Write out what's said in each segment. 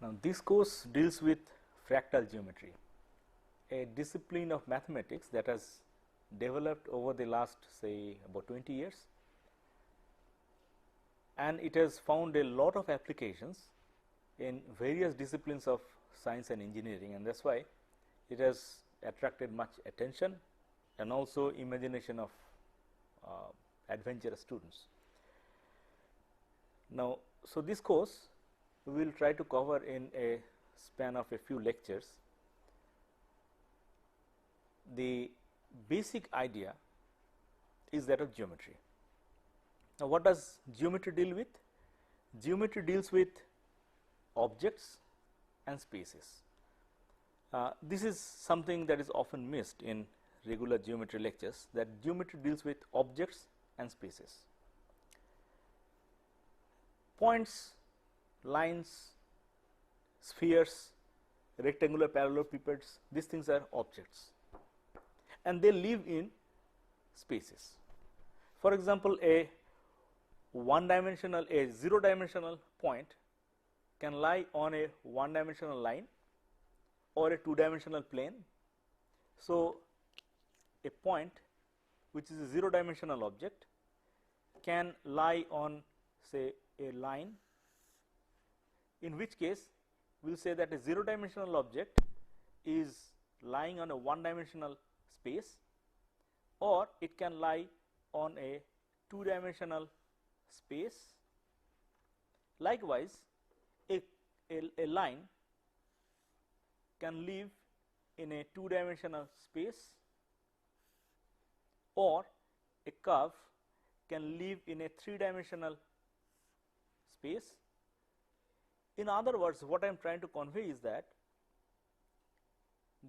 Now, this course deals with fractal geometry, a discipline of mathematics that has developed over the last say about 20 years, and it has found a lot of applications in various disciplines of science and engineering, and that is why it has attracted much attention and also imagination of adventurous students. Now, so this course we will try to cover in a span of a few lectures. The basic idea is that of geometry. Now, what does geometry deal with? Geometry deals with objects and spaces. This is something that is often missed in regular geometry lectures, that geometry deals with objects and spaces. Points, lines, spheres, rectangular parallelepipeds, these things are objects and they live in spaces. For example, a zero dimensional point can lie on a one dimensional line or a two dimensional plane. So, a point which is a zero dimensional object can lie on say a line, in which case we will say that a zero dimensional object is lying on a one dimensional space, or it can lie on a two dimensional space. Likewise, a line can live in a two dimensional space, or a curve can live in a three dimensional space. In other words, what I am trying to convey is that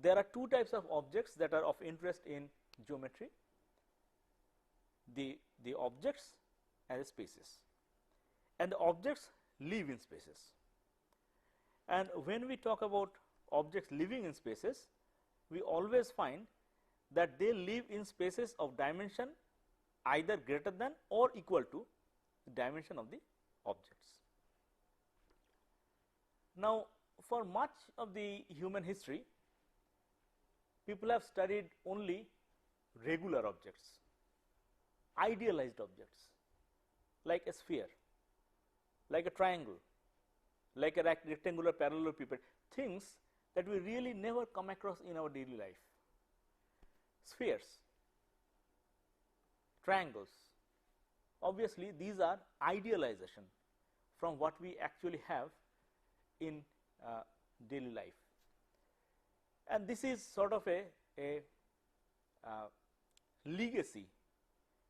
there are two types of objects that are of interest in geometry, the objects and the spaces, and the objects live in spaces. And when we talk about objects living in spaces, we always find that they live in spaces of dimension either greater than or equal to the dimension of the objects. Now, for much of the human history, people have studied only regular objects, idealized objects like a sphere, like a triangle, like a rectangular parallelepiped, things that we really never come across in our daily life. Spheres, triangles, obviously these are idealization from what we actually have in daily life, and this is sort of a legacy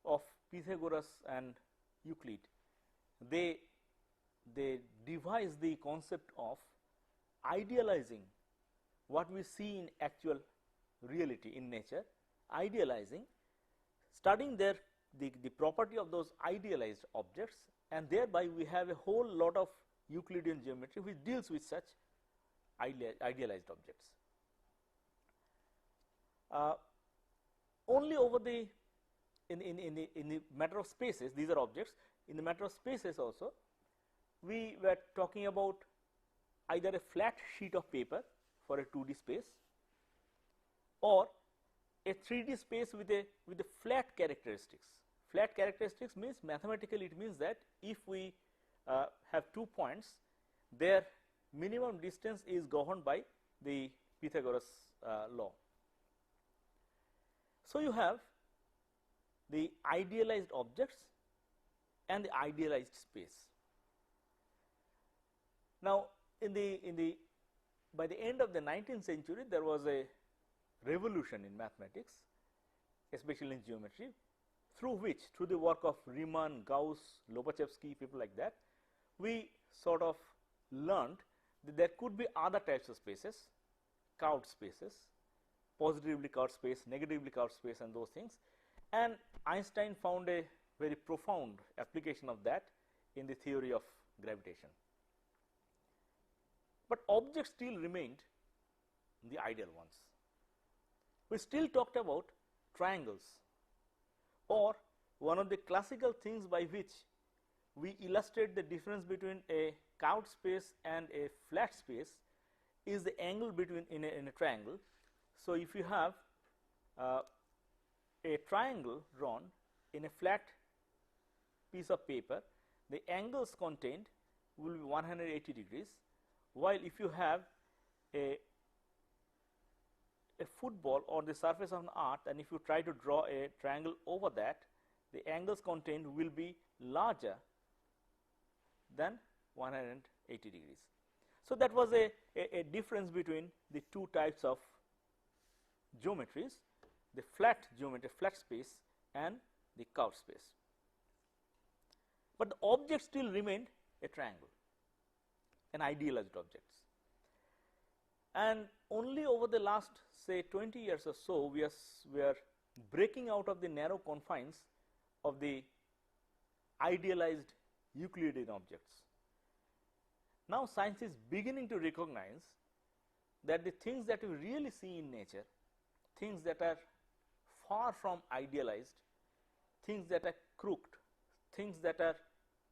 of Pythagoras and Euclid. They devised the concept of idealizing what we see in actual reality in nature, idealizing, studying the property of those idealized objects, and thereby we have a whole lot of Euclidean geometry which deals with such idealized objects. Only over the in the matter of spaces, these are objects. In the matter of spaces also, we were talking about either a flat sheet of paper for a 2D space, or a 3D space with a flat characteristics. Flat characteristics means mathematically it means that if we have 2 points, their minimum distance is governed by the Pythagoras law. So, you have the idealized objects and the idealized space. Now, by the end of the 19th century, there was a revolution in mathematics, especially in geometry, through the work of Riemann, Gauss, Lobachevsky, people like that, we sort of learned that there could be other types of spaces, curved spaces, positively curved space, negatively curved space, and those things. And Einstein found a very profound application of that in the theory of gravitation. But objects still remained the ideal ones. We still talked about triangles, or one of the classical things by which we illustrate the difference between a curved space and a flat space is the angle between in a triangle. So, if you have a triangle drawn in a flat piece of paper, the angles contained will be 180 degrees, while if you have a football or the surface of an earth, and if you try to draw a triangle over that, the angles contained will be larger than 180 degrees. So, that was a difference between the two types of geometries, the flat geometry, flat space, and the curved space. But the object still remained a triangle, an idealized objects. And only over the last say 20 years or so, we are breaking out of the narrow confines of the idealized Euclidean objects. Now, science is beginning to recognize that the things that we really see in nature, things that are far from idealized, things that are crooked, things that are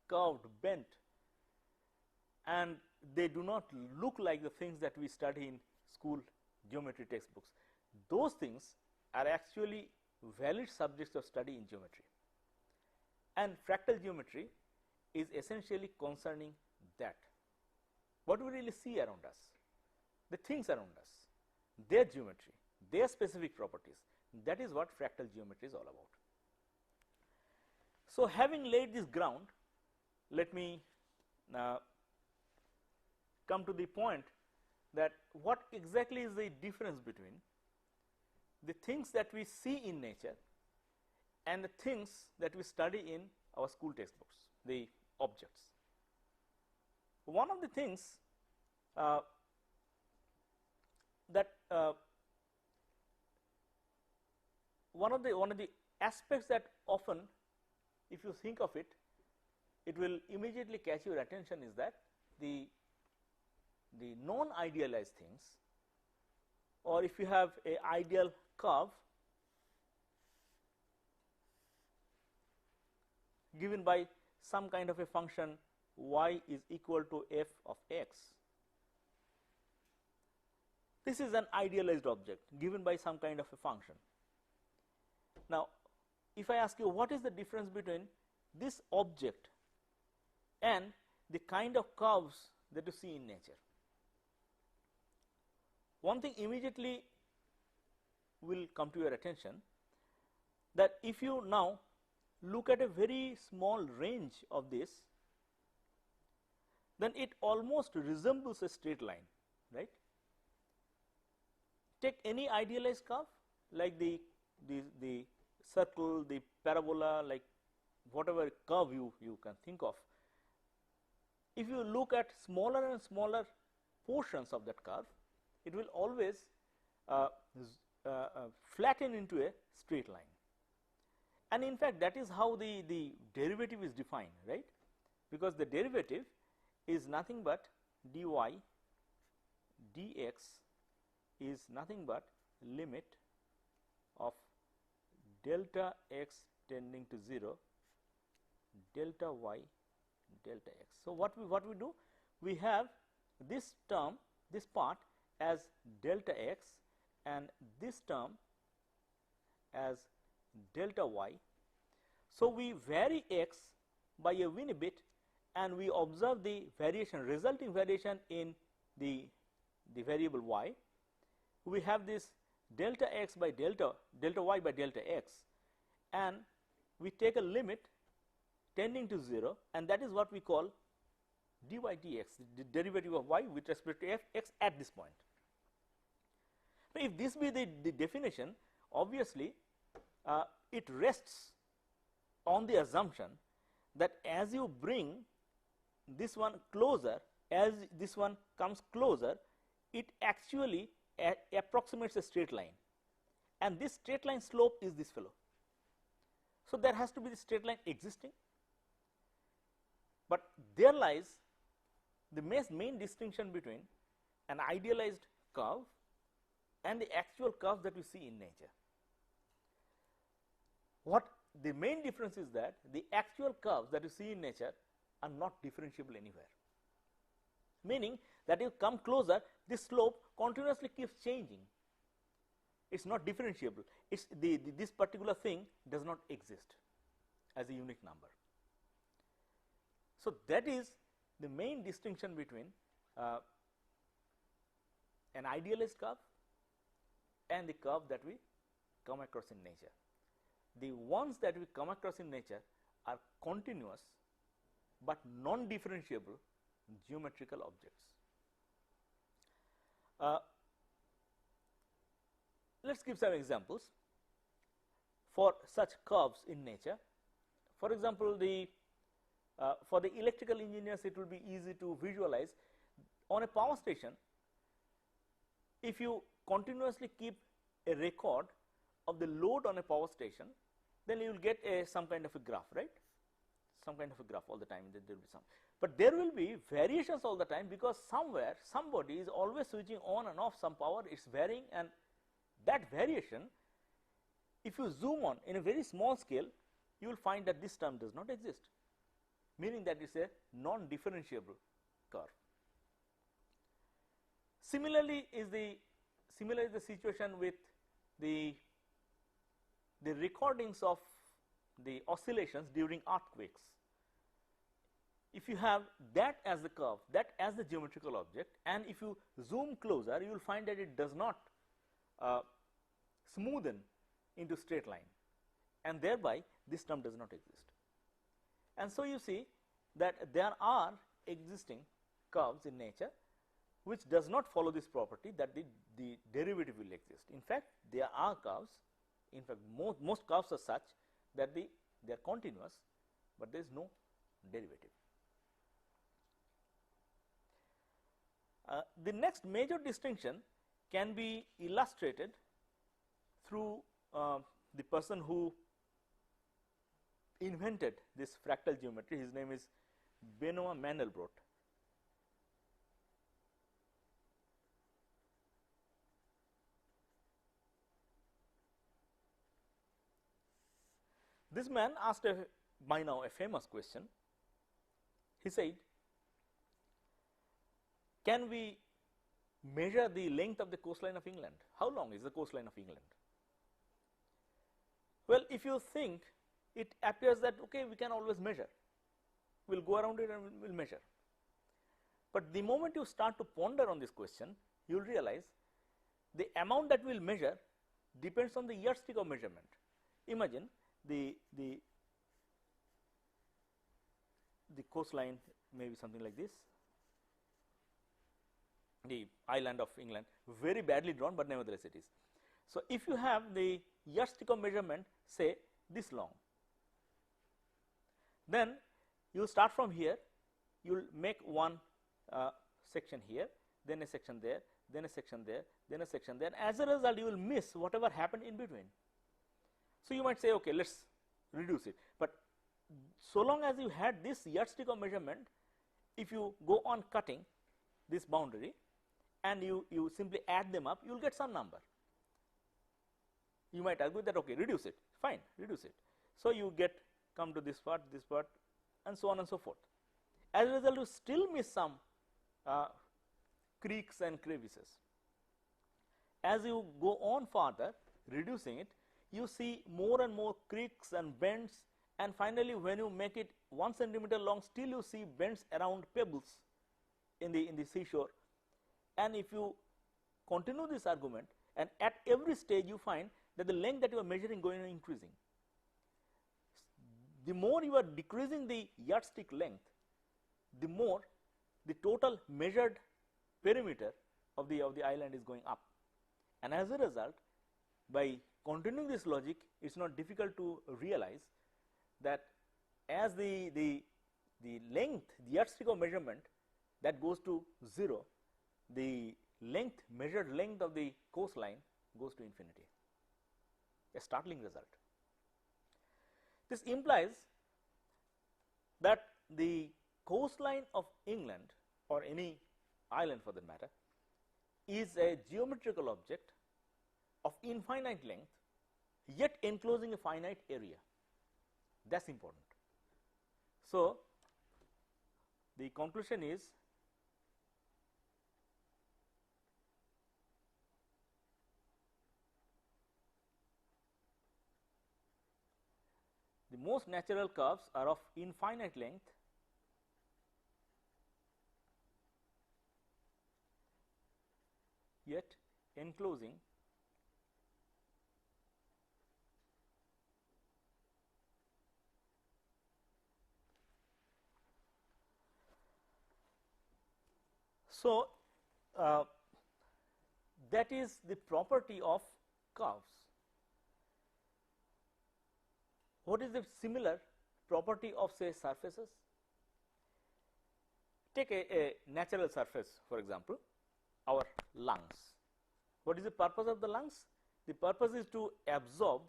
curved, bent, and they do not look like the things that we study in school geometry textbooks. Those things are actually valid subjects of study in geometry, and fractal geometry is essentially concerning that. What we really see around us, the things around us, their geometry, their specific properties, that is what fractal geometry is all about. So, having laid this ground, let me come to the point that what exactly is the difference between the things that we see in nature and the things that we study in our school textbooks, the objects. One of the things one of the aspects that often, if you think of it, it will immediately catch your attention is that the non-idealized things, or if you have a ideal curve given by some kind of a function y is equal to f of x. This is an idealized object given by some kind of a function. Now, if I ask you what is the difference between this object and the kind of curves that you see in nature, one thing immediately will come to your attention, that if you now look at a very small range of this, then it almost resembles a straight line, right. Take any idealized curve like the circle, the parabola, like whatever curve you can think of. If you look at smaller and smaller portions of that curve, it will always flatten into a straight line. And in fact, that is how the derivative is defined, right, because the derivative is nothing but dy dx is nothing but limit of delta x tending to 0 delta y delta x. So, what we do, we have this term, this part as delta x and this term as delta y. So, we vary x by a weeny bit and we observe the variation, resulting variation in the variable y. We have this delta x by delta y by delta x, and we take a limit tending to 0, and that is what we call dy dx, the derivative of y with respect to f x at this point. Now, if this be the definition, obviously it rests on the assumption that as you bring this one closer, as this one comes closer, it actually approximates a straight line, and this straight line slope is this fellow. So, there has to be the straight line existing, but there lies the main distinction between an idealized curve and the actual curve that we see in nature. What the main difference is that the actual curves that you see in nature are not differentiable anywhere, meaning that you come closer, this slope continuously keeps changing. It is not differentiable. It's this particular thing does not exist as a unique number. So that is the main distinction between an idealized curve and the curve that we come across in nature. The ones that we come across in nature are continuous but non-differentiable geometrical objects. Let us give some examples for such curves in nature. For example, for the electrical engineers, it will be easy to visualize. On a power station, if you continuously keep a record of the load on a power station, then you will get some kind of a graph, right? Some kind of a graph all the time. There will be some, but there will be variations all the time, because somewhere somebody is always switching on and off some power. It's varying, and that variation, if you zoom on in a very small scale, you will find that this term does not exist, meaning that it's a non-differentiable curve. Similarly is the situation with the recordings of the oscillations during earthquakes. If you have that as the curve, that as the geometrical object, and if you zoom closer, you will find that it does not smoothen into straight line, and thereby this term does not exist. And so you see that there are existing curves in nature which does not follow this property that the derivative will exist. In fact, there are curves, in fact most curves are such that they are continuous, but there is no derivative. The next major distinction can be illustrated through the person who invented this fractal geometry. His name is Benoit Mandelbrot. This man asked by now a famous question. He said, can we measure the length of the coastline of England? How long is the coastline of England? Well, if you think, it appears that okay, we can always measure. We will go around it and we will measure. But the moment you start to ponder on this question, you will realize the amount that we will measure depends on the yardstick of measurement. Imagine the coastline may be something like this, the island of England, very badly drawn, but nevertheless it is. So if you have the yardstick of measurement, say this long, then you start from here, you will make one section here, then a section there, then a section there, then a section there, and as a result you will miss whatever happened in between. So you might say, okay, let us reduce it, but so long as you had this yardstick of measurement, if you go on cutting this boundary and you simply add them up, you will get some number. You might argue that okay, reduce it, fine, reduce it. So you come to this part, and so on and so forth. As a result, you still miss some creeks and crevices. As you go on further, reducing it, you see more and more creeks and bends, and finally when you make it 1 centimeter long, still you see bends around pebbles in the seashore. And if you continue this argument, and at every stage you find that the length that you are measuring going on increasing. The more you are decreasing the yardstick length, the more the total measured perimeter of the island is going up. And as a result, by continuing this logic, it is not difficult to realize that as the length, the yardstick of measurement, that goes to 0, the measured length of the coastline goes to infinity. A startling result. This implies that the coastline of England, or any island for that matter, is a geometrical object of infinite length, yet enclosing a finite area. That is important. So the conclusion is the most natural curves are of infinite length yet enclosing so that is the property of curves. What is the similar property of say surfaces? Take a natural surface, for example, our lungs. What is the purpose of the lungs? The purpose is to absorb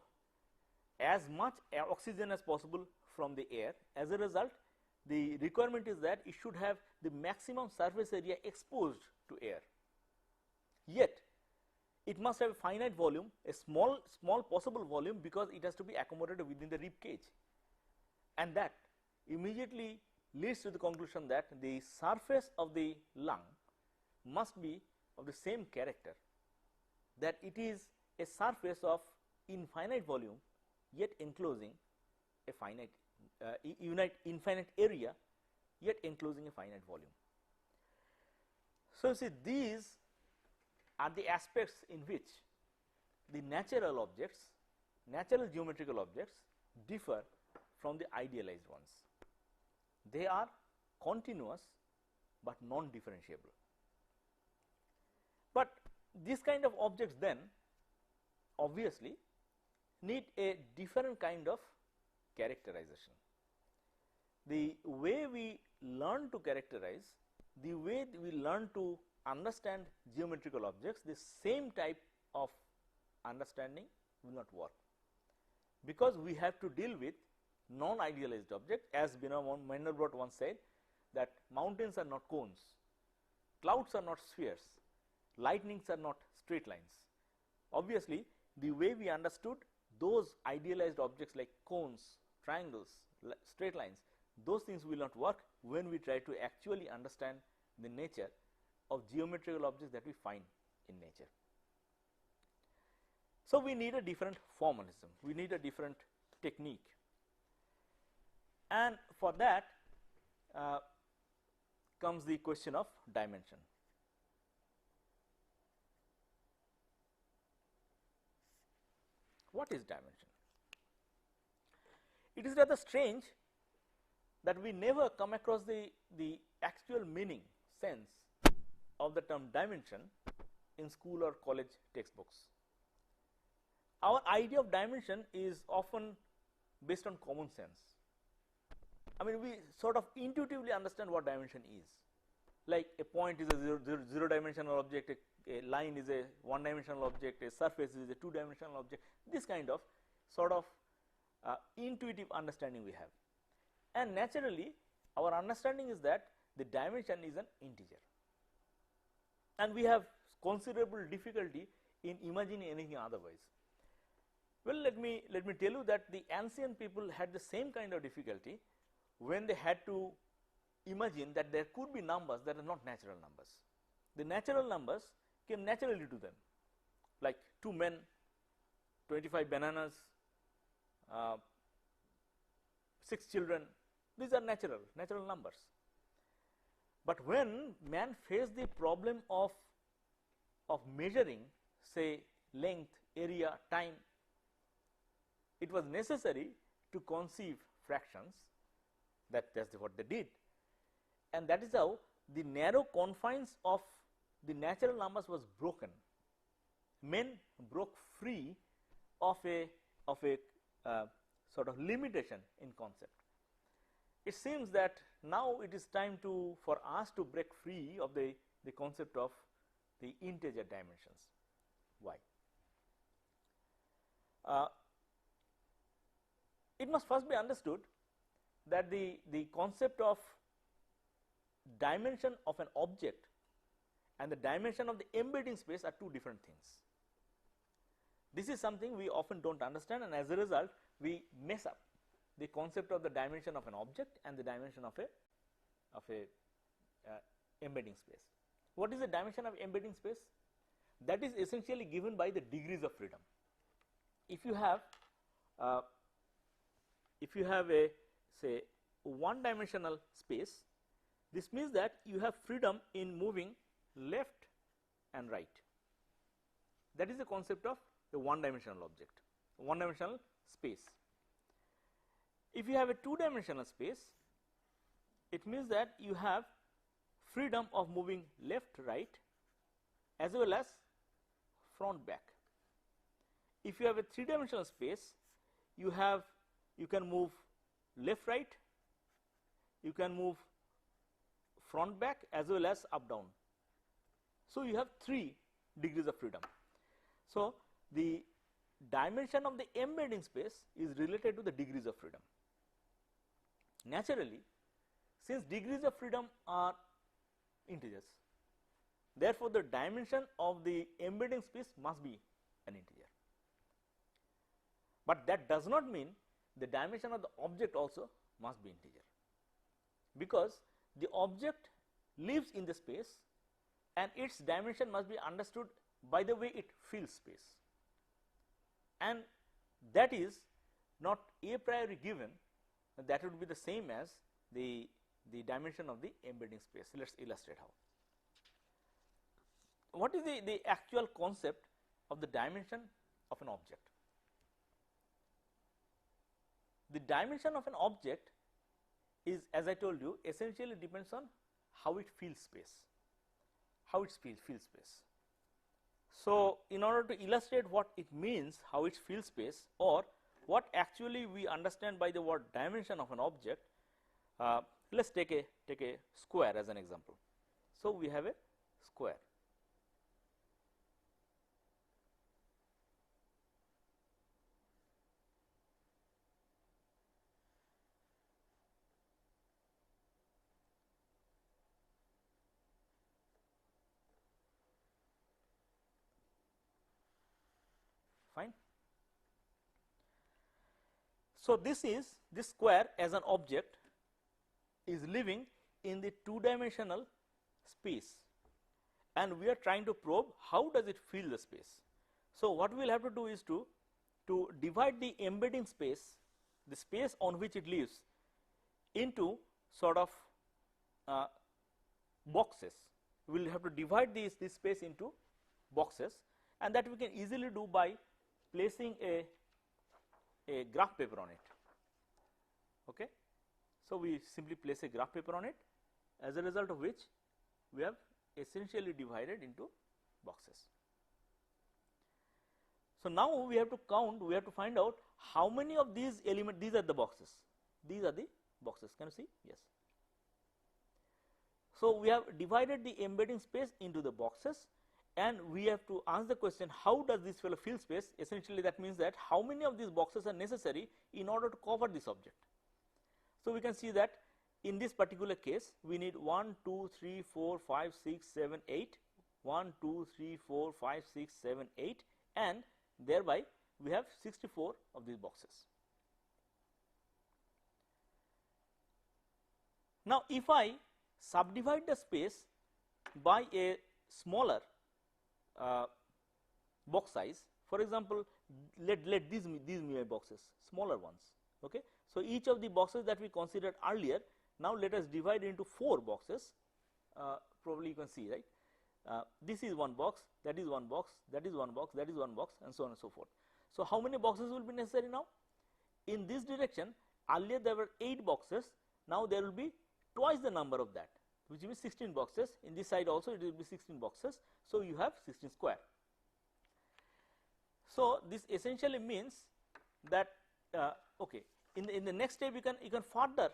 as much oxygen as possible from the air. As a result, the requirement is that it should have the maximum surface area exposed to air. Yet, it must have a finite volume, a small possible volume, because it has to be accommodated within the rib cage, and that immediately leads to the conclusion that the surface of the lung must be of the same character, that it is a surface of infinite volume yet enclosing a finite infinite area yet enclosing a finite volume. So, see, these are the aspects in which the natural objects, natural geometrical objects differ from the idealized ones. They are continuous but non-differentiable. But this kind of objects then obviously need a different kind of characterization. The way we learn to characterize, the way we learn to understand geometrical objects, the same type of understanding will not work, because we have to deal with non-idealized objects. As Mandelbrot once said, that mountains are not cones, clouds are not spheres, lightnings are not straight lines. Obviously, the way we understood those idealized objects like cones, triangles, straight lines, those things will not work when we try to actually understand the nature of geometrical objects that we find in nature. So, we need a different formalism, we need a different technique, and for that comes the question of dimension. What is dimension? It is rather strange that we never come across the actual meaning, sense of the term dimension in school or college textbooks. Our idea of dimension is often based on common sense. I mean, we sort of intuitively understand what dimension is. Like a point is a zero dimensional object, a line is a one dimensional object, a surface is a two dimensional object. This kind of sort of intuitive understanding we have, and naturally our understanding is that the dimension is an integer, and we have considerable difficulty in imagining anything otherwise. Well, let me tell you that the ancient people had the same kind of difficulty when they had to imagine that there could be numbers that are not natural numbers. The natural numbers came naturally to them, like 2 men, 25 bananas, 6 children. These are natural numbers. But when man faced the problem of measuring, say, length, area, time, it was necessary to conceive fractions. That's what they did, and that is how the narrow confines of the natural numbers was broken. Men broke free of a sort of limitation in concept. It seems that now it is time for us to break free of the concept of the integer dimensions. Why? It must first be understood that the concept of dimension of an object and the dimension of the embedding space are two different things. This is something we often do not understand, and as a result we mess up the concept of the dimension of an object and the dimension of of a embedding space. What is the dimension of embedding space? That is essentially given by the degrees of freedom. If you have a say one dimensional space, this means that you have freedom in moving left and right. That is the concept of a one dimensional object, one dimensional space. If you have a two dimensional space, it means that you have freedom of moving left, right, as well as front, back. If you have a three dimensional space, you can move left, right, you can move front, back, as well as up, down. So you have 3 degrees of freedom. So the dimension of the embedding space is related to the degrees of freedom. Naturally, since degrees of freedom are integers, therefore the dimension of the embedding space must be an integer. But that does not mean the dimension of the object also must be integer, because the object lives in the space and its dimension must be understood by the way it fills space, and that is not a priori given. That would be the same as the dimension of the embedding space. Let us illustrate how. What is the actual concept of the dimension of an object? The dimension of an object is, as I told you, essentially depends on how it fills space, how it fills space. So in order to illustrate what it means, how it fills space, or what actually we understand by the word dimension of an object, let us take a square as an example. So we have a square. Fine. So this square as an object is living in the two-dimensional space, and we are trying to probe how does it fill the space. So what we will have to do is to divide the embedding space, the space on which it lives, into sort of boxes. We will have to divide this space into boxes, and that we can easily do by placing a graph paper on it. Okay. So we simply place a graph paper on it, as a result of which we have essentially divided into boxes. So now we have to count, we have to find out how many of these elements, these are the boxes, these are the boxes. Can you see? Yes. So we have divided the embedding space into the boxes, and we have to ask the question, how does this fellow fill space? Essentially that means that how many of these boxes are necessary in order to cover this object. So we can see that in this particular case we need 1, 2, 3, 4, 5, 6, 7, 8, 1, 2, 3, 4, 5, 6, 7, 8, and thereby we have 64 of these boxes. Now if I subdivide the space by a smaller box size, for example, let these be my boxes, smaller ones. Okay. So each of the boxes that we considered earlier, now let us divide into 4 boxes. Probably you can see, right? This is one box, that is one box, that is one box, that is one box, and so on and so forth. So how many boxes will be necessary now? In this direction, earlier there were 8 boxes, now there will be twice the number of that, which will be 16 boxes. In this side also it will be 16 boxes. So you have 16 square. So this essentially means that okay, in the next step you can further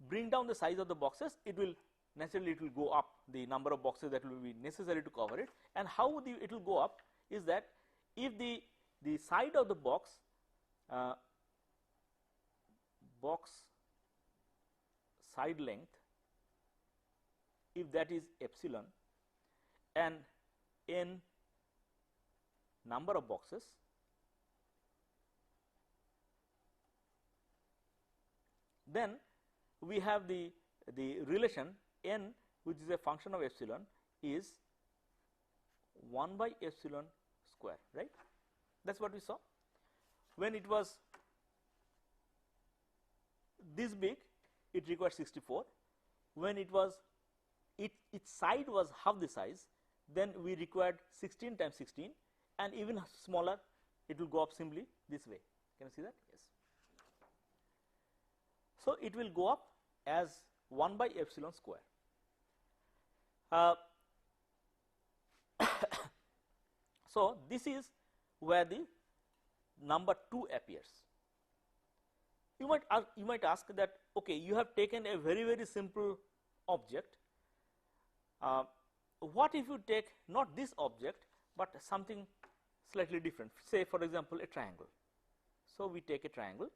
bring down the size of the boxes. It will naturally go up, the number of boxes that will be necessary to cover it. And how it will go up is that if the side of the box side length, if that is epsilon, and n number of boxes, then we have the the relation n, which is a function of epsilon, is 1 by epsilon square, right. That is what we saw. When it was this big, it required 64. When it was its side was half the size, then we required 16 times 16, and even smaller, it will go up simply this way. Can you see that? Yes. So it will go up as 1 by epsilon square. So this is where the number 2 appears. You might ask that, okay, you have taken a very simple object. What if you take not this object but something slightly different, say for example a triangle. So we take a triangle.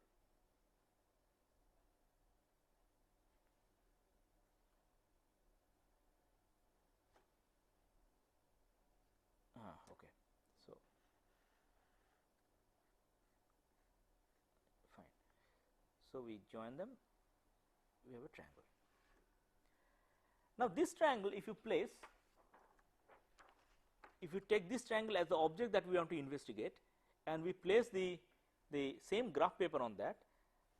Okay, so fine. So we join them, we have a triangle. Now this triangle, if you take this triangle as the object that we want to investigate, and we place the same graph paper on that,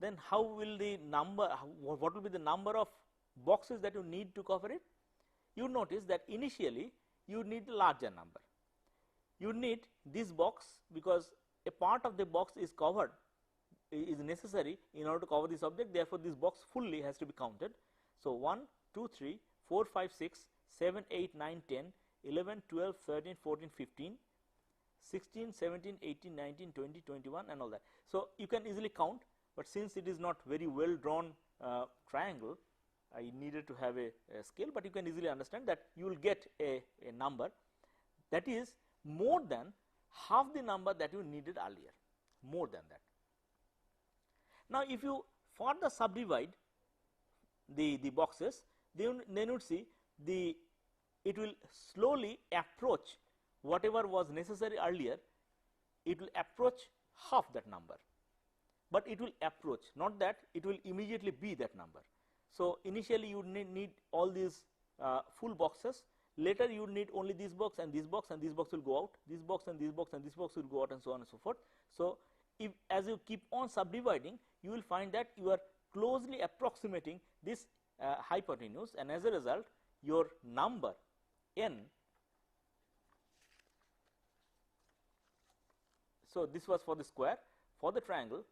then how will the number, what will be the number of boxes that you need to cover it? You notice that initially you need a larger number. You need this box, because a part of the box is covered, is necessary in order to cover this object. Therefore this box fully has to be counted. So 1, 2, 3, 4, 5, 6, 7, 8, 9, 10, 11, 12, 13, 14, 15, 16, 17, 18, 19, 20, 21 and all that. So you can easily count, but since it is not very well drawn triangle, I needed to have a scale, but you can easily understand that you will get a number that is more than half the number that you needed earlier, more than that. Now if you further subdivide the boxes, then you would see it will slowly approach whatever was necessary earlier. It will approach half that number, but it will approach, not that it will immediately be that number. So initially you need all these full boxes. Later you need only this box and this box, and this box will go out, this box and this box and this box will go out, and so on and so forth. So if as you keep on subdividing, you will find that you are closely approximating this hypotenuse, and as a result your number n, so this was for the square. For the triangle,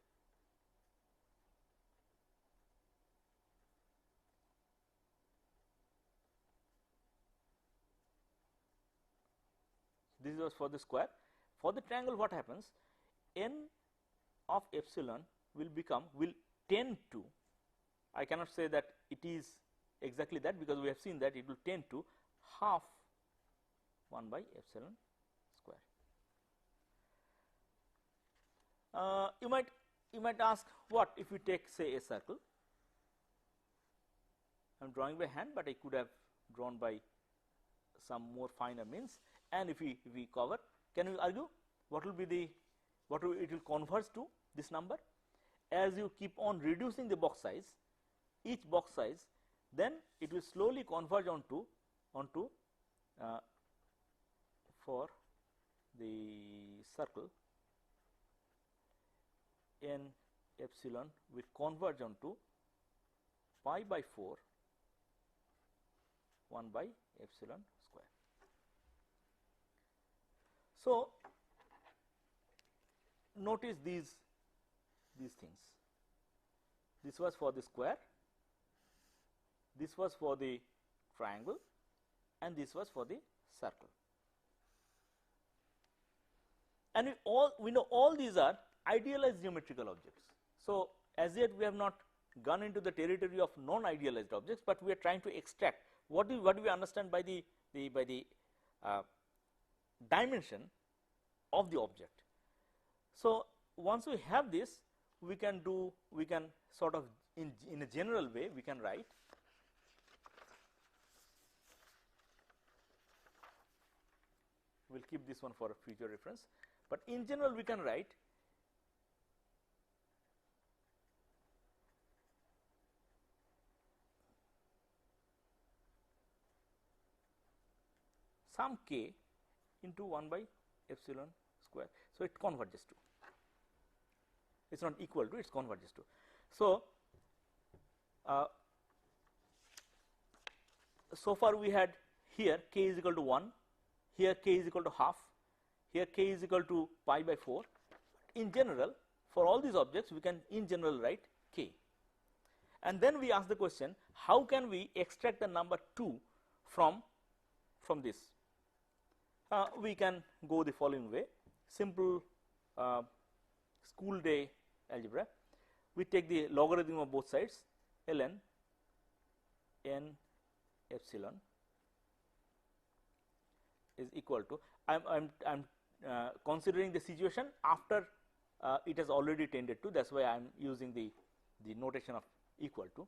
this was for the square. For the triangle, what happens? N of epsilon will tend to, I cannot say that it is exactly that, because we have seen that it will tend to half 1 by epsilon square. You might ask, what if we take, say, a circle? I am drawing by hand, but I could have drawn by some more finer means. And if we cover, can we argue what will be it will converge to this number? As you keep on reducing the box size, each box size, then it will slowly converge onto for the circle, n epsilon will converge onto pi by 4 1 by epsilon square. So notice these things. This was for the square, this was for the triangle, and this was for the circle. And we know all these are idealized geometrical objects. So as yet we have not gone into the territory of non-idealized objects, but we are trying to extract what do we understand by the dimension of the object. So once we have this, we can sort of in a general way we can write we will keep this one for a future reference, but in general we can write some k into 1 by epsilon square. So, it converges to, it is not equal to, it is converges to. So, so far we had here k is equal to 1, here k is equal to half, here k is equal to pi by 4. In general, for all these objects we can in general write k, and then we ask the question, how can we extract the number 2 from this? We can go the following way, simple school day algebra. We take the logarithm of both sides, ln n epsilon is equal to, I am considering the situation after it has already tended to, that is why I am using the notation of equal to.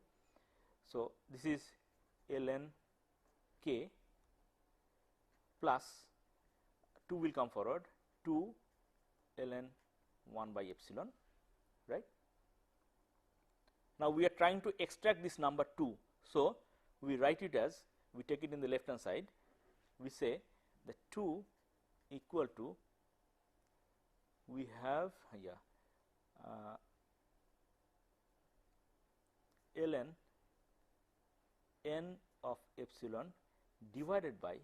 So, this is ln k plus 2 will come forward, 2 ln 1 by epsilon, right. Now, we are trying to extract this number 2. So, we write it as, we take it in the left hand side, we say that 2 equal to, we have ln n of epsilon divided by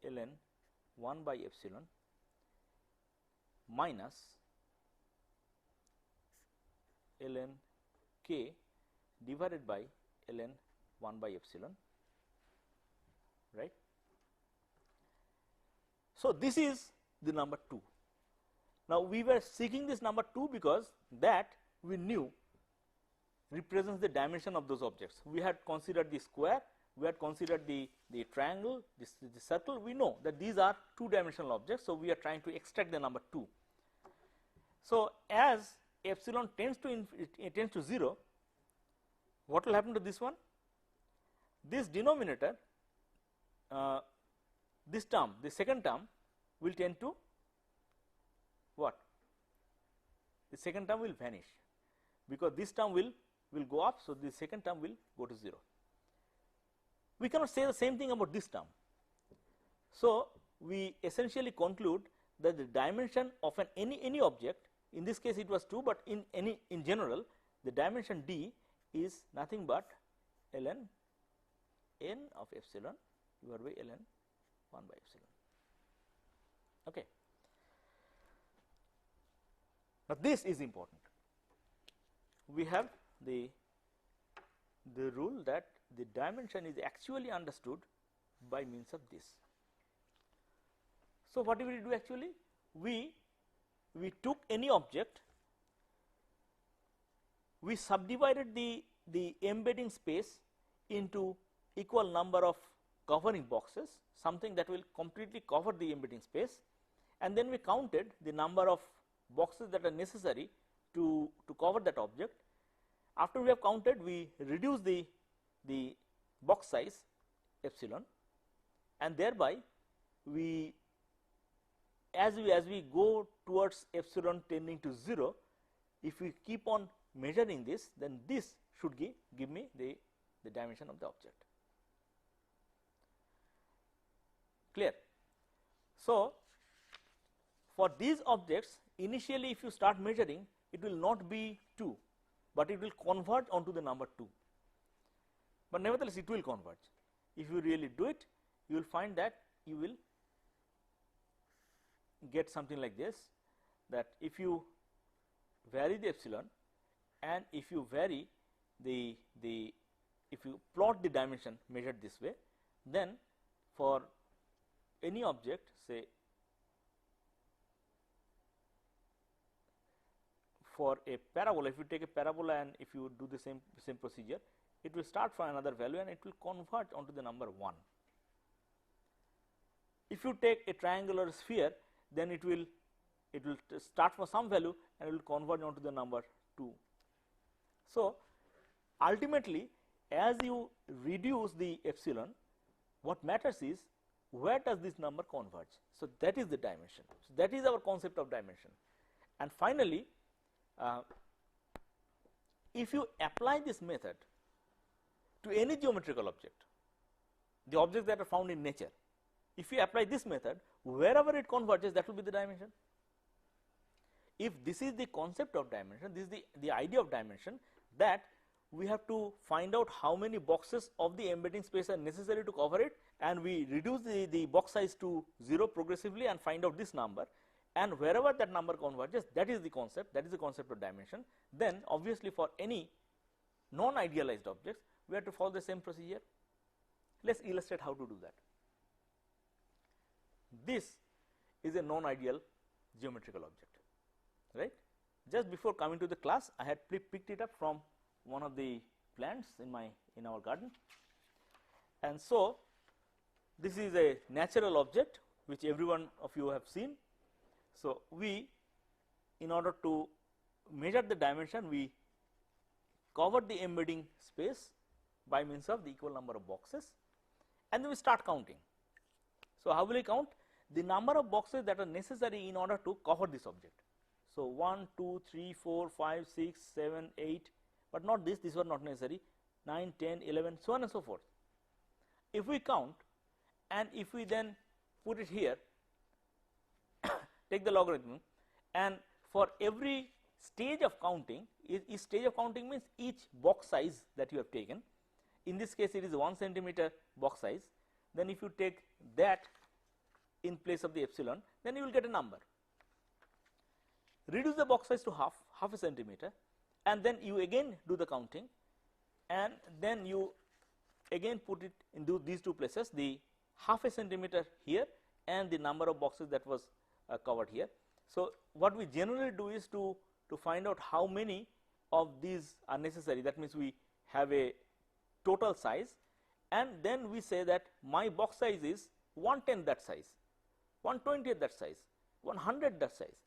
ln 1 by epsilon minus ln k divided by ln 1 by epsilon, right. So, this is the number 2. Now, we were seeking this number 2 because that we knew represents the dimension of those objects. We had considered the square, we had considered the triangle, the circle. We know that these are 2-dimensional objects. So, we are trying to extract the number 2. So, as epsilon tends to 0, what will happen to this one? This denominator, this term, the second term will tend to what? The second term will vanish, because this term will go up. So, the second term will go to 0. We cannot say the same thing about this term. So, we essentially conclude that the dimension of any object, in this case it was 2, but in general the dimension d is nothing but ln n of epsilon divided by ln 1 by epsilon. Okay. Now, this is important. We have the rule that the dimension is actually understood by means of this. So, what did we do actually? We took any object, we subdivided the embedding space into equal number of covering boxes, something that will completely cover the embedding space, and then we counted the number of boxes that are necessary to cover that object. After we have counted, we reduce the box size epsilon, and thereby we as we go towards epsilon tending to 0, if we keep on measuring this, then this should give me the dimension of the object. Clear? So, for these objects, initially if you start measuring, it will not be 2, but it will converge onto the number 2, but nevertheless it will converge. If you really do it, you will find that you will get something like this, that if you vary the epsilon and if you vary if you plot the dimension measured this way, then for any object, say for a parabola, if you take a parabola and if you do the same procedure, it will start from another value and it will convert onto the number 1. If you take a triangle or a sphere, then it will start from some value and it will converge onto the number 2. So, ultimately as you reduce the epsilon, what matters is where does this number converge. So, that is the dimension. So, that is our concept of dimension. And finally, if you apply this method to any geometrical object, the objects that are found in nature, if you apply this method, wherever it converges, that will be the dimension. If this is the concept of dimension, this is the idea of dimension, that we have to find out how many boxes of the embedding space are necessary to cover it, and we reduce the box size to 0 progressively and find out this number, and wherever that number converges, that is the concept of dimension. Then obviously for any non-idealized objects, we have to follow the same procedure. Let us illustrate how to do that. This is a non-ideal geometrical object, right. Just before coming to the class, I had picked it up from one of the plants in our garden, and so this is a natural object which every one of you have seen. So we, in order to measure the dimension, we cover the embedding space by means of the equal number of boxes, and then we start counting. So how will we count? The number of boxes that are necessary in order to cover this object. So 1, 2, 3, 4, 5, 6, 7, 8, but not this, these were not necessary, 9, 10, 11, so on and so forth. If we count, and if we then put it here, take the logarithm, and for every stage of counting, each stage of counting means each box size that you have taken. In this case, it is 1 centimeter box size. Then if you take that in place of the epsilon, then you will get a number. Reduce the box size to half a centimeter, and then you again do the counting, and then you again put it in these two places, the half a centimeter here and the number of boxes that was covered here. So what we generally do is to find out how many of these are necessary. That means we have a total size, and then we say that my box size is 1/10 that size, 1/20 that size, 100 that size,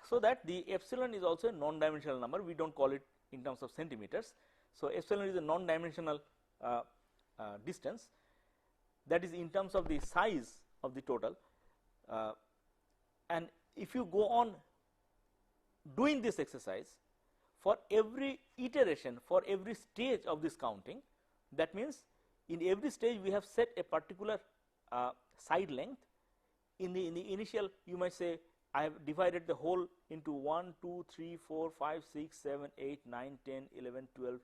so that the epsilon is also a non-dimensional number. We do not call it in terms of centimeters. So epsilon is a non-dimensional distance, that is in terms of the size of the total, and if you go on doing this exercise for every iteration, for every stage of this counting, that means in every stage we have set a particular side length. In the initial, you might say I have divided the whole into 1, 2, 3, 4, 5, 6, 7, 8, 9, 10, 11, 12.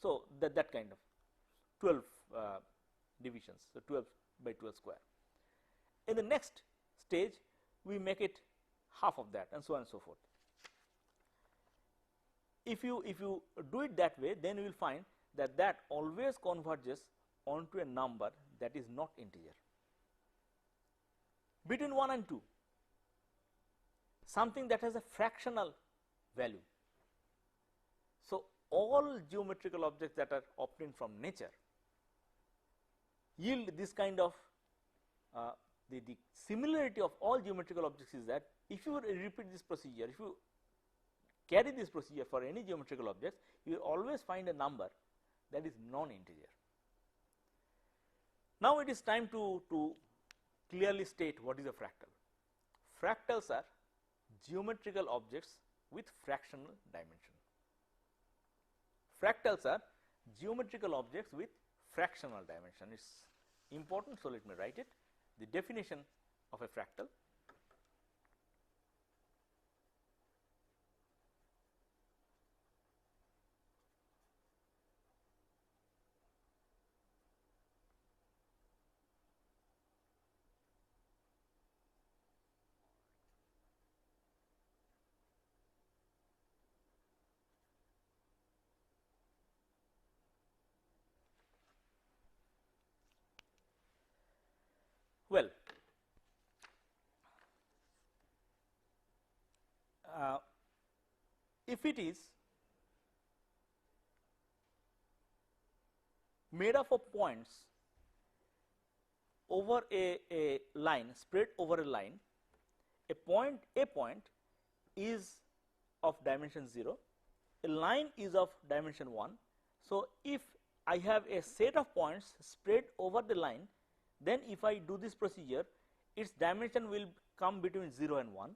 So that kind of 12 divisions, so 12 by 12 square. In the next stage, we make it half of that, and so on and so forth. If you do it that way, then you will find that always converges onto a number that is not integer. Between 1 and 2, something that has a fractional value. So all geometrical objects that are obtained from nature yield this kind of the similarity of all geometrical objects is that if you repeat this procedure, if you carry this procedure for any geometrical objects, you will always find a number that is non-integer. Now it is time to clearly state what is a fractal. Fractals are geometrical objects with fractional dimension. Fractals are geometrical objects with fractional dimension. It is important, so let me write it. The definition of a fractal: well, if it is made up of points over a line, spread over a line, a point is of dimension 0, a line is of dimension 1. So if I have a set of points spread over the line, then if I do this procedure, its dimension will come between 0 and 1.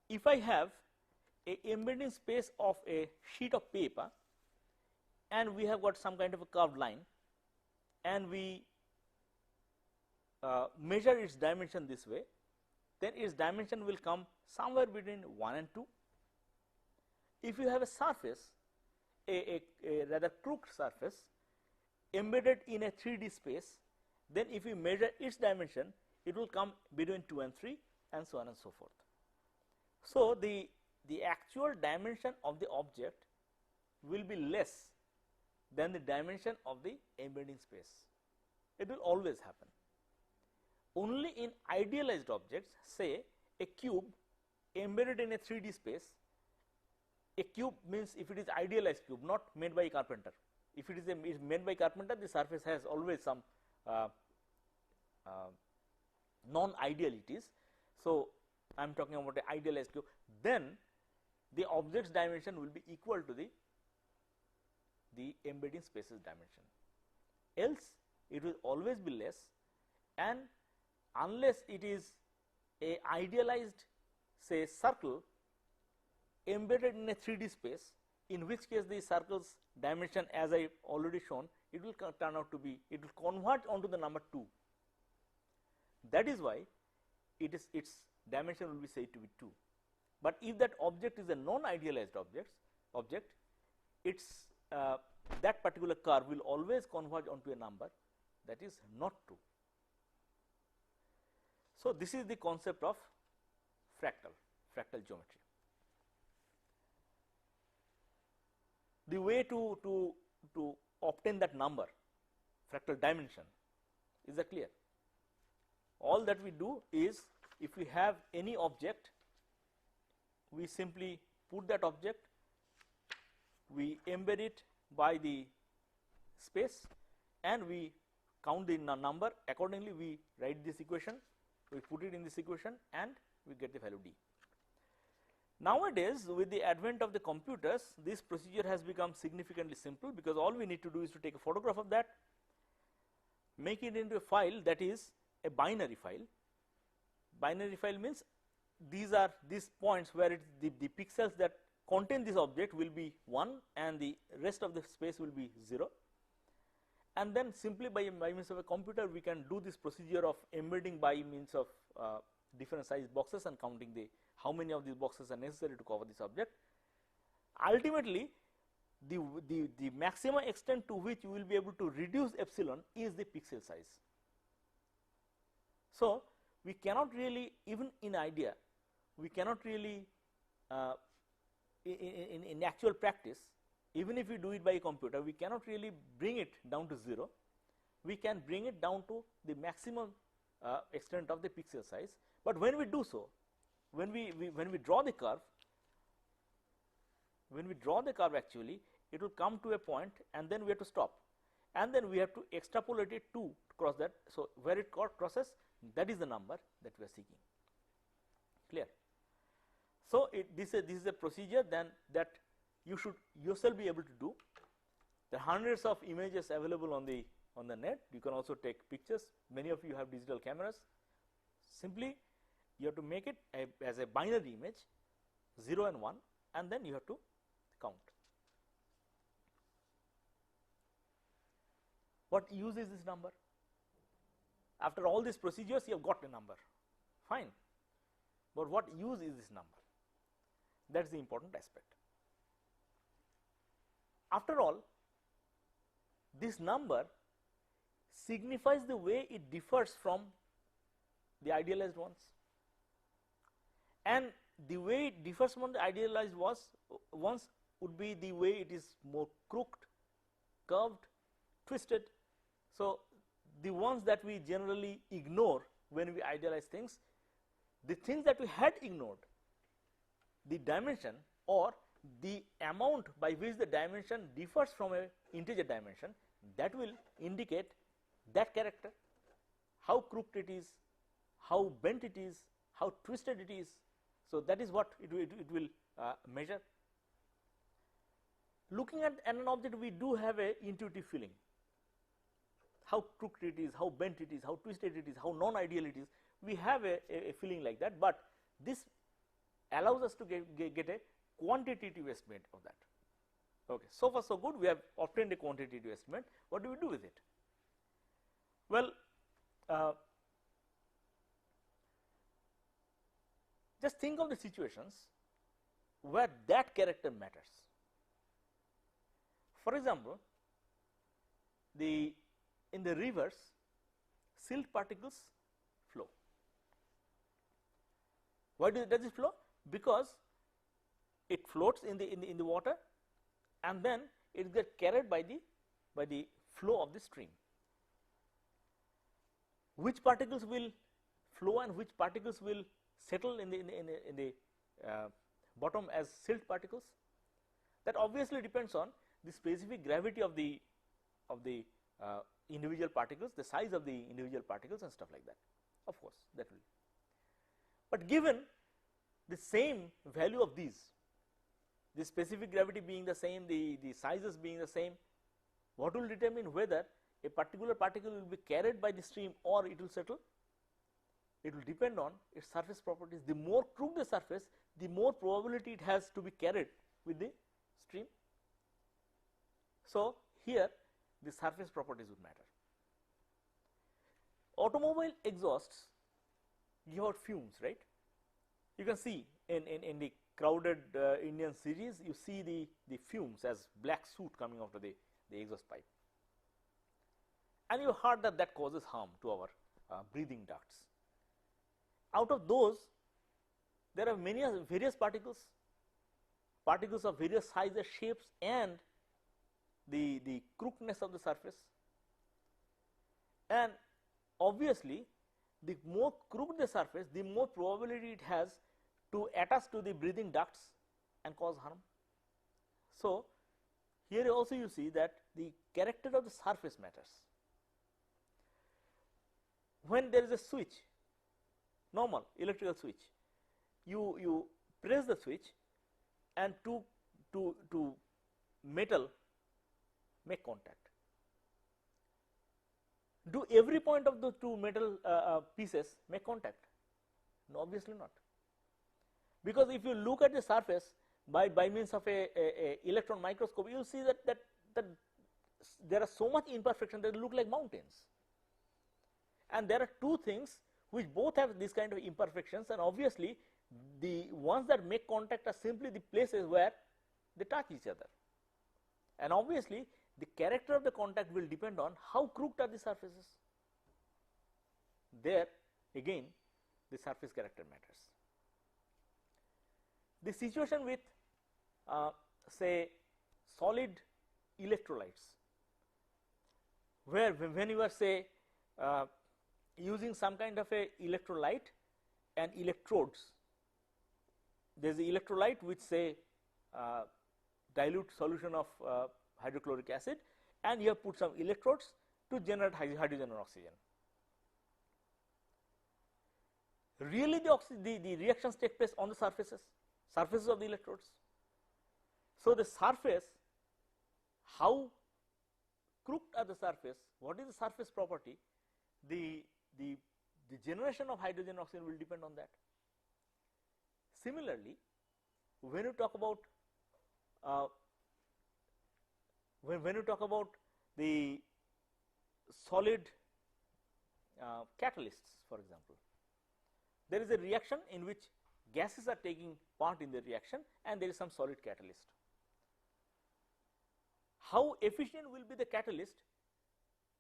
If I have a embedding space of a sheet of paper, and we have got some kind of a curved line, and we measure its dimension this way, then its dimension will come somewhere between 1 and 2. If you have a surface, a rather crooked surface embedded in a 3D space, then if you measure its dimension, it will come between 2 and 3 and so on and so forth. So, the actual dimension of the object will be less than the dimension of the embedding space. It will always happen. Only in idealized objects, say a cube embedded in a 3D space. A cube means if it is idealized cube, not made by a carpenter. If it is made by carpenter, the surface has always some non-idealities. So, I am talking about an idealized cube. Then the object's dimension will be equal to the embedding space's dimension. Else, it will always be less, and unless it is a idealized, say, circle embedded in a 3D space, in which case the circle's dimension, as I already shown, it will turn out to be, it will convert onto the number 2. That is why its dimension will be said to be 2. But if that object is a non-idealized object, its that particular curve will always converge onto a number that is not 2. So, this is the concept of fractal geometry. The way to obtain that number, fractal dimension, is that clear? All that we do is, if we have any object, we simply put that object, we embed it by the space, and we count the number. Accordingly, we write this equation, we put it in this equation, and we get the value d. Nowadays, with the advent of the computers, this procedure has become significantly simple, because all we need to do is to take a photograph of that, make it into a file that is a binary file. Binary file means these are these points where the pixels that contain this object will be 1 and the rest of the space will be 0. And then simply by means of a computer, we can do this procedure of embedding by means of different size boxes and counting how many of these boxes are necessary to cover this object. Ultimately, the maximum extent to which you will be able to reduce epsilon is the pixel size. So, we cannot really, even in idea, we cannot really in actual practice, even if we do it by a computer, we cannot really bring it down to 0. We can bring it down to the maximum extent of the pixel size. But when we do so, when we draw the curve, actually, it will come to a point, and then we have to stop, and then we have to extrapolate it to cross that. So, where it crosses, that is the number that we are seeking. Clear? So, this is a procedure then that you should yourself be able to do. There are hundreds of images available on the net. You can also take pictures. Many of you have digital cameras. Simply, you have to make it as a binary image, 0 and 1, and then you have to count. What use is this number? After all these procedures, you have got a number, fine, but what use is this number? That is the important aspect. After all, this number signifies the way it differs from the idealized ones, and the way it differs from the idealized ones would be the way it is more crooked, curved, twisted. So, the ones that we generally ignore when we idealize things, the things that we had ignored, the dimension or the amount by which the dimension differs from a integer dimension, that will indicate that character, how crooked it is, how bent it is, how twisted it is. So, that is what it will measure. Looking at an object, we do have a intuitive feeling, how crooked it is, how bent it is, how twisted it is, how non-ideal it is. We have a feeling like that, but this allows us to get a quantitative estimate of that. Okay. So far so good, we have obtained a quantitative estimate. What do we do with it? Well, Just think of the situations where that character matters. For example, in the rivers, silt particles flow. Why does it flow? Because it floats in the water, and then it gets carried by the flow of the stream. Which particles will flow and which particles will settle in the bottom as silt particles? That obviously depends on the specific gravity of the individual particles, the size of the individual particles and stuff like that. Of course, that will. But given the same value of these, the specific gravity being the same, the sizes being the same, what will determine whether a particular particle will be carried by the stream or it will settle? It will depend on its surface properties. The more crooked the surface, the more probability it has to be carried with the stream. So, here the surface properties would matter. Automobile exhausts give out fumes, right? You can see in the crowded Indian cities, you see the fumes as black soot coming out of the exhaust pipe, and you heard that causes harm to our breathing ducts. Out of those, there are many various particles of various sizes, shapes, and the crookedness of the surface. And obviously, the more crooked the surface, the more probability it has to attach to the breathing ducts and cause harm. So, here also you see that the character of the surface matters. When there is a switch, normal electrical switch, you press the switch and two metal make contact. Do every point of the two metal pieces make contact? No, obviously not. Because if you look at the surface by means of a electron microscope, you will see that there are so much imperfection that look like mountains. And there are two things which both have this kind of imperfections, and obviously the ones that make contact are simply the places where they touch each other. And obviously the character of the contact will depend on how crooked are the surfaces. There again the surface character matters. The situation with say solid electrolytes, where when you are say using some kind of a electrolyte and electrodes, there is the electrolyte which say dilute solution of hydrochloric acid, and you have put some electrodes to generate hydrogen and oxygen. Really the reactions take place on the surfaces of the electrodes. So, the surface, how crooked are the surface, what is the surface property, the generation of hydrogen and oxygen will depend on that. Similarly, when you talk about the solid catalysts, for example, there is a reaction in which gases are taking part in the reaction and there is some solid catalyst. How efficient will be the catalyst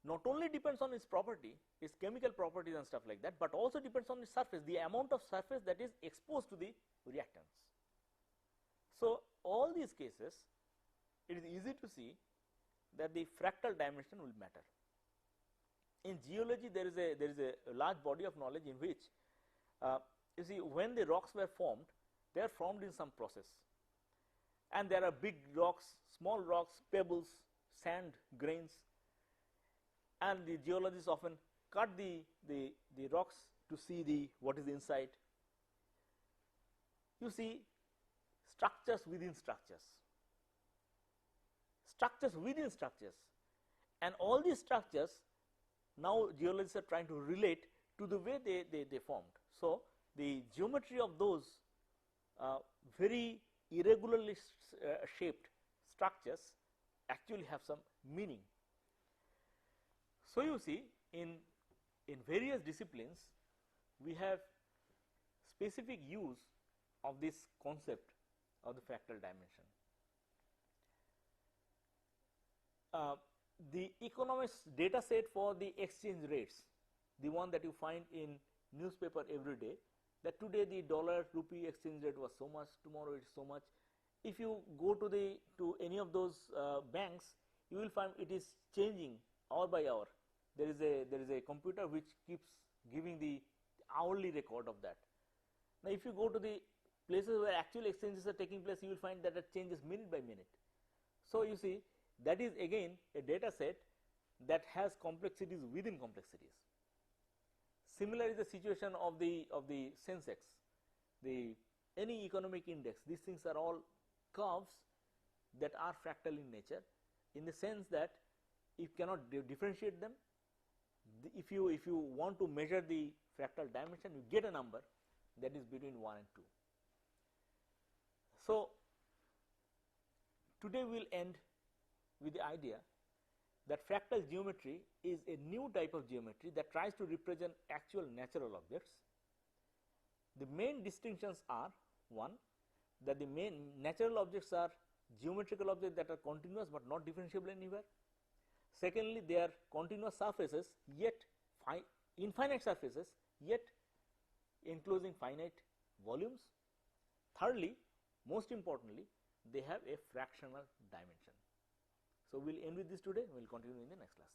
not only depends on its property, its chemical properties and stuff like that, but also depends on the surface, the amount of surface that is exposed to the reactants. So, all these cases, it is easy to see that the fractal dimension will matter. In geology, there is a large body of knowledge in which you see when the rocks were formed, they are formed in some process, and there are big rocks, small rocks, pebbles, sand, grains, and the geologists often cut the rocks to see what is inside. You see structures within structures, and all these structures now geologists are trying to relate to the way they formed. So, the geometry of those very irregularly shaped structures actually have some meaning. So, you see in various disciplines we have specific use of this concept of the fractal dimension. The economics data set for the exchange rates, the one that you find in newspaper every day, that today the dollar rupee exchange rate was so much, tomorrow it is so much. If you go to any of those banks, you will find it is changing hour by hour. There is a computer which keeps giving the hourly record of that. Now, if you go to the places where actual exchanges are taking place, you will find that it changes minute by minute. So, you see, that is again a data set that has complexities within complexities. Similar is the situation of the Sensex, any economic index. These things are all curves that are fractal in nature, in the sense that you cannot differentiate them. If you want to measure the fractal dimension, you get a number that is between 1 and 2. So, today we will end with the idea that fractal geometry is a new type of geometry that tries to represent actual natural objects. The main distinctions are: one, that the main natural objects are geometrical objects that are continuous but not differentiable anywhere. Secondly, they are continuous surfaces, yet infinite surfaces, yet enclosing finite volumes. Thirdly, most importantly, they have a fractional dimension. So, we will end with this today. We will continue in the next class.